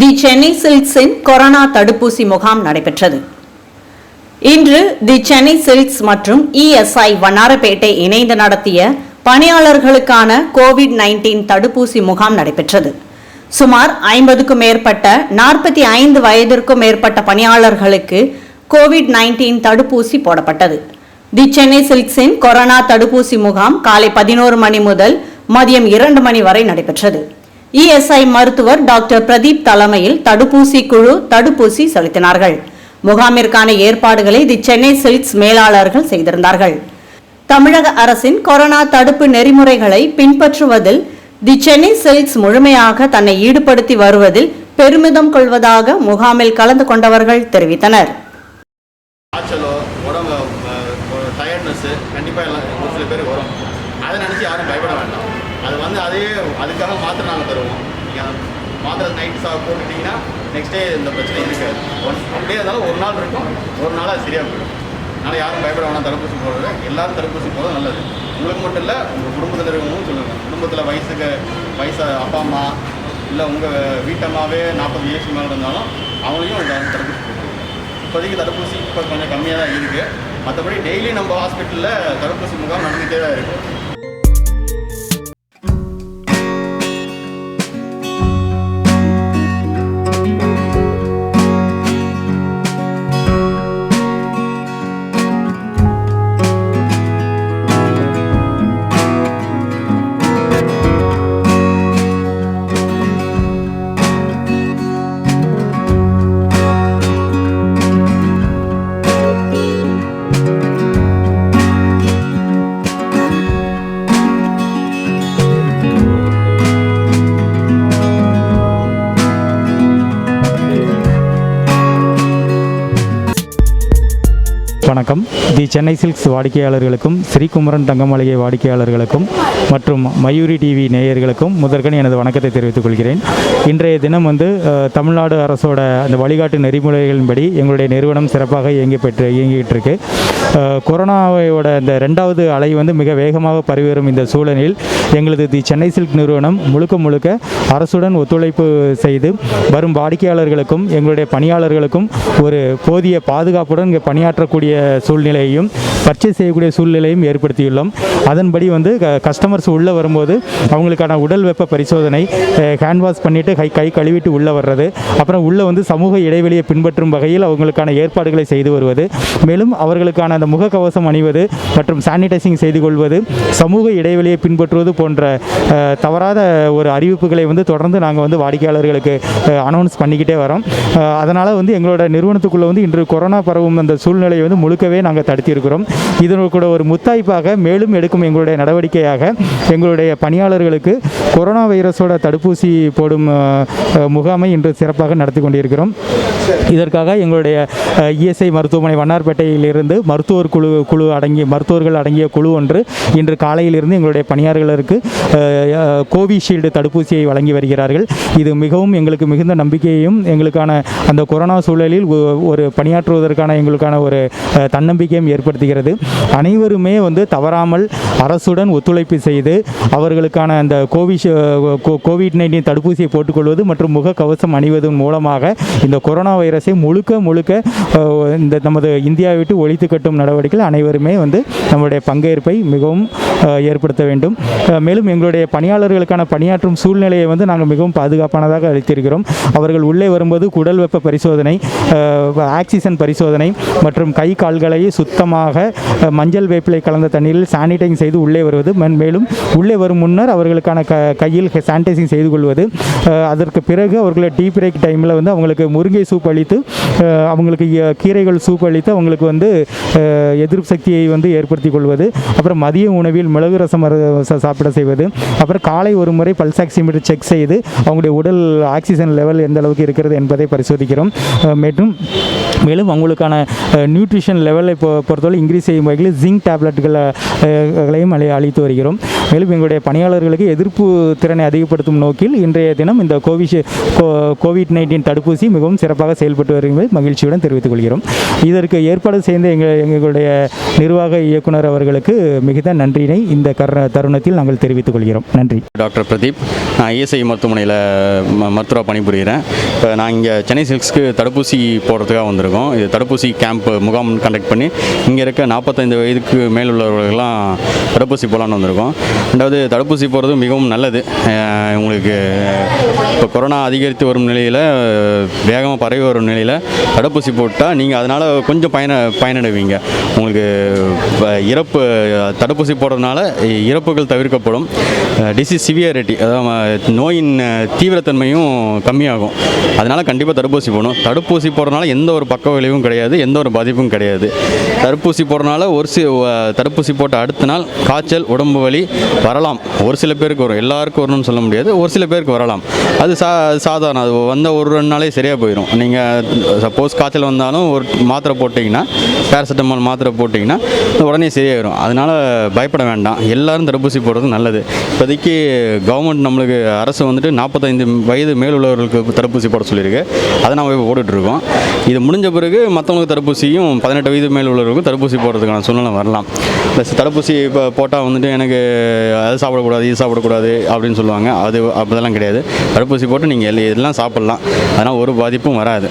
தி Chennai சில்க்ஸின் corona தடுப்பூசி முகாம் நடைபெற்றது. இன்று தி சென்னை சில்க்ஸ் மற்றும் இஎஸ்ஐ வண்ணாரப்பேட்டை இணைந்து நடத்திய பணியாளர்களுக்கான கோவிட்-19 தடுப்பூசி முகாம் நடைபெற்றது. சுமார் 50க்கும் மேற்பட்ட 45 வயதிற்கும் மேற்பட்ட பணியாளர்களுக்கு கோவிட்-19 தடுப்பூசி போடப்பட்டது. தி சென்னை சில்க்ஸின் கொரோனா தடுப்பூசி முகாம் காலை 11 மணி முதல் மதியம் 2 மணி வரை நடைபெற்றது. இஎஸ்ஐ மருத்துவர் டாக்டர் பிரதீப் தலைமையில் தடுப்பூசி குழு தடுப்பூசி செலுத்தினார்கள். முகாமிற்கான ஏற்பாடுகளை தி சென்னை சில்க்ஸ் மேலாளர்கள் செய்திருந்தார்கள். தமிழக அரசின் கொரோனா தடுப்பு நெறிமுறைகளை பின்பற்றுவதில் தி சென்னை சில்க்ஸ் முழுமையாக தன்னை ஈடுபடுத்தி வருவதில் பெருமிதம் கொள்வதாக முகாமில் கலந்து கொண்டவர்கள் தெரிவித்தனர். அதை நினச்சி யாரும் பயப்பட வேண்டாம். அதுக்காக மாத்திரை நாங்கள் தருவோம். மாத்திரை நைட்டு போட்டுட்டிங்கன்னா நெக்ஸ்ட் டே இந்த பிரச்சனை இருக்காது. அப்படியே இருந்தாலும் ஒரு நாள் இருக்கும், ஒரு நாள் அது சரியாக போயிடும். அதனால் யாரும் பயப்பட வேணாம். தடுப்பூசி போடுறது எல்லாரும் தடுப்பூசி போடுறது நல்லது. உங்களுக்கு மட்டும் இல்லை, உங்கள் குடும்பத்தில் இருக்கவங்களும் சொல்லுங்கள். குடும்பத்தில் வயசு அப்பா அம்மா இல்லை உங்கள் வீட்டம்மாவே 40 வயசு மேலே இருந்தாலும் அவங்களையும் தடுப்பூசி போட்டுருங்க. இப்போதைக்கு தடுப்பூசி இப்போ கொஞ்சம் கம்மியாக தான் இருக்குது. மற்றபடி டெய்லி நம்ம ஹாஸ்பிட்டலில் தடுப்பூசி முகாம் நடந்துகிட்டே தான் இருக்குது. வணக்கம். தி சென்னை சில்க்ஸ் வாடிக்கையாளர்களுக்கும் ஸ்ரீகுமரன் தங்கமளிகை வாடிக்கையாளர்களுக்கும் மற்றும் மயூரி டிவி நேயர்களுக்கும் முதற்கண் எனது வணக்கத்தை தெரிவித்துக் கொள்கிறேன். இன்றைய தினம் தமிழ்நாடு அரசோட அந்த வழிகாட்டு நெறிமுறைகளின்படி எங்களுடைய நிறுவனம் சிறப்பாக இயங்கிட்டு இருக்கு. கொரோனாவோட இந்த 2வது அலை மிக வேகமாக பரவி வரும் இந்த சூழலில் எங்களது தி சென்னை சில்க் நிறுவனம் முழுக்க அரசுடன் ஒத்துழைப்பு செய்து வரும் வாடிக்கையாளர்களுக்கும் எங்களுடைய பணியாளர்களுக்கும் ஒரு போதிய பாதுகாப்புடன் இங்கே பணியாற்றக்கூடிய சூழ்நிலையையும் பர்ச்சேஸ் செய்யக்கூடிய சூழ்நிலையும் ஏற்படுத்தியுள்ளோம். அதன்படி கஸ்டமர்ஸ் உள்ளே வரும்போது அவங்களுக்கான உடல் வெப்ப பரிசோதனை, ஹேண்ட் வாஷ் பண்ணிவிட்டு கை கழுவிட்டு உள்ளே வர்றது, அப்புறம் உள்ளே சமூக இடைவெளியை பின்பற்றும் வகையில் அவங்களுக்கான ஏற்பாடுகளை செய்து வருவது, மேலும் அவர்களுக்கான அந்த முகக்கவசம் அணிவது மற்றும் சானிடைசிங் செய்து கொள்வது, சமூக இடைவெளியை பின்பற்றுவது போன்ற தவறாத ஒரு அறிவிப்புகளை தொடர்ந்து நாங்கள் வாடிக்கையாளர்களுக்கு அனௌன்ஸ் பண்ணிக்கிட்டே வரோம். அதனால் எங்களோட நிறுவனத்துக்குள்ளே இன்று கொரோனா பரவும் அந்த சூழ்நிலையை முழுக்கவே நாங்கள் தடுத்திருக்கிறோம். இதனோட ஒரு முத்தாய்ப்பாக மேலும் எடுக்கும் எங்களுடைய நடவடிக்கையாக எங்களுடைய பணியாளர்களுக்கு கொரோனா வைரஸோட தடுப்பூசி போடும் முகாமை இன்று சிறப்பாக நடத்தி கொண்டிருக்கிறோம். இதற்காக எங்களுடைய இஎஸ்ஐ மருத்துவமனை வண்ணாரப்பேட்டையிலிருந்து மருத்துவர்கள் அடங்கிய குழு ஒன்று இன்று காலையிலிருந்து எங்களுடைய பணியாளர்களுக்கு கோவிஷீல்டு தடுப்பூசியை வழங்கி வருகிறார்கள். இது மிகவும் எங்களுக்கு மிகுந்த நம்பிக்கையையும் எங்களுக்கான அந்த கொரோனா சூழலில் ஒரு பணியாற்றுவதற்கான எங்களுக்கான ஒரு தன்னம்பிக்கையும் ஏற்படுத்துகிறது. அனைவருமே தவறாமல் அரசுடன் ஒத்துழைப்பு செய்து அவர்களுக்கான அந்த கோவிட்-19 தடுப்பூசியை போட்டுக்கொள்வது மற்றும் முகக்கவசம் அணிவதன் மூலமாக இந்த கொரோனா வைரஸை முழுக்க இந்த நமது இந்தியாவை விட்டு ஒழித்து கட்டும் நடவடிக்கையில் அனைவருமே நம்முடைய பங்கேற்பை மிகவும் ஏற்படுத்த வேண்டும். மேலும் எங்களுடைய பணியாளர்களுக்கான பணியாற்றும் சூழ்நிலையை நாங்கள் மிகவும் பாதுகாப்பானதாக அளித்திருக்கிறோம். அவர்கள் உள்ளே வரும்போது உடல் வெப்ப பரிசோதனை, ஆக்சிஜன் பரிசோதனை மற்றும் கை கால்களை சுத்தமாக மஞ்சள் வேப்பிலை கலந்த தண்ணீரில் சானிடைசிங் செய்து உள்ளே வருவது, மேலும் உள்ளே வரும் முன்னர் அவர்களுக்கான கையில் சானிடைசிங் செய்து கொள்வது, அதற்கு பிறகு அவர்களை டீ பிரேக் டைமில் அவங்களுக்கு முருங்கை சூப் அளித்து அவங்களுக்கு கீரைகள் சூப் அளித்து அவங்களுக்கு எதிர்ப்பு சக்தியை ஏற்படுத்தி கொள்வது, அப்புறம் மதிய உணவில் மிளகு ரசம் சாப்பிட செய்வது, அப்புறம் காலை ஒரு முறை பல்ஸ் ஆக்சிமீட்டர் செக் செய்து அவங்களுடைய உடல் ஆக்சிஜன் லெவல் எந்த அளவுக்கு இருக்கிறது என்பதை பரிசோதிக்கிறோம். மேலும் அவங்களுக்கான நியூட்ரிஷன் இம்யூனைசேஷன் லெவலை பொறுத்தவரை இன்க்ரீஸ் செய்யும் வகையில் ஜிங்க் டேப்லெட்டுகளையும் அளித்து வருகிறோம். மேலும் எங்களுடைய பணியாளர்களுக்கு எதிர்ப்பு திறனை அதிகப்படுத்தும் நோக்கில் இன்றைய தினம் இந்த கோவிட்-19 தடுப்பூசி மிகவும் சிறப்பாக செயல்பட்டு வருகிறது மகிழ்ச்சியுடன் தெரிவித்துக் கொள்கிறோம். இதற்கு ஏற்பாடு செய்த எங்களுடைய நிர்வாக இயக்குனர் அவர்களுக்கு மிகுந்த நன்றியினை இந்த தருணத்தில் நாங்கள் தெரிவித்துக் கொள்கிறோம். நன்றி. டாக்டர் பிரதீப், நான் இஎஸ்ஐ மருத்துவமனையில் மருத்துவராக பணிபுரிகிறேன். இப்போ நான் இங்கே சென்னை சில்க்ஸ்க்கு தடுப்பூசி போடுறதுக்காக வந்திருக்கோம். இது தடுப்பூசி கேம்ப் முகாம் கண்டக்ட் பண்ணி இங்கே இருக்க 45 வயதுக்கு மேல் உள்ளவர்களெலாம் தடுப்பூசி போடலான்னு வந்திருக்கோம். ரெண்டாவது, தடுப்பூசி போடுறது மிகவும் நல்லது. உங்களுக்கு இப்போ கொரோனா அதிகரித்து வரும் நிலையில், வேகமாக பரவி வரும் நிலையில் தடுப்பூசி போட்டால் நீங்கள் அதனால் கொஞ்சம் பயனடைவீங்க. உங்களுக்கு இறப்பு தடுப்பூசி போடுறதுனால இறப்புகள் தவிர்க்கப்படும். டிசீஸ் சிவியாரிட்டி, அதாவது நோயின் தீவிரத்தன்மையும் கம்மியாகும். அதனால் கண்டிப்பாக தடுப்பூசி போடணும். தடுப்பூசி போடுறதுனால எந்த ஒரு பக்க விளைவும் கிடையாது, எந்த ஒரு பாதிப்பும் கிடையாது. தடுப்பூசி போடுறதுனால தடுப்பூசி போட்ட அடுத்த நாள் காய்ச்சல், உடம்பு வலி வரலாம். ஒரு சில பேருக்கு வரும், எல்லாருக்கும் வரணும்னு சொல்ல முடியாது. ஒரு சில பேருக்கு வரலாம். அது சாதாரணம். அது வந்த ஒரு 2 நாளே சரியாக போயிடும். நீங்கள் சப்போஸ் காய்ச்சல் வந்தாலும் ஒரு மாத்திரை போட்டிங்கன்னா, பேராசிட்டமால் மாத்திரை போட்டிங்கன்னா உடனே சரியாயிடும். அதனால் பயப்பட வேண்டாம். எல்லோரும் தடுப்பூசி போடுறது நல்லது. இப்போதைக்கு கவர்மெண்ட் நம்மளுக்கு அரசு வந்துட்டு 45 வயது மேல் உள்ளவர்களுக்கு தடுப்பூசி போட சொல்லியிருக்கு. அதை நம்ம போட்டுட்ருக்கோம். இது முடிஞ்ச பிறகு மற்றவங்களுக்கு தடுப்பூசியும் 18 வயது மேல் உள்ளவர்களுக்கு தடுப்பூசி போடுறதுக்கான சூழ்நிலை வரலாம். ப்ளஸ் தடுப்பூசி இப்போ போட்டால் வந்துட்டு எனக்கு அது சாப்பிடக்கூடாது, இது சாப்பிடக்கூடாது அப்படின்னு சொல்லுவாங்க. அது அப்படிலாம் கிடையாது. தடுப்பூசி போட்டு நீங்கள் எல்லாம் சாப்பிட்லாம். அதனால் ஒரு பாதிப்பும் வராது.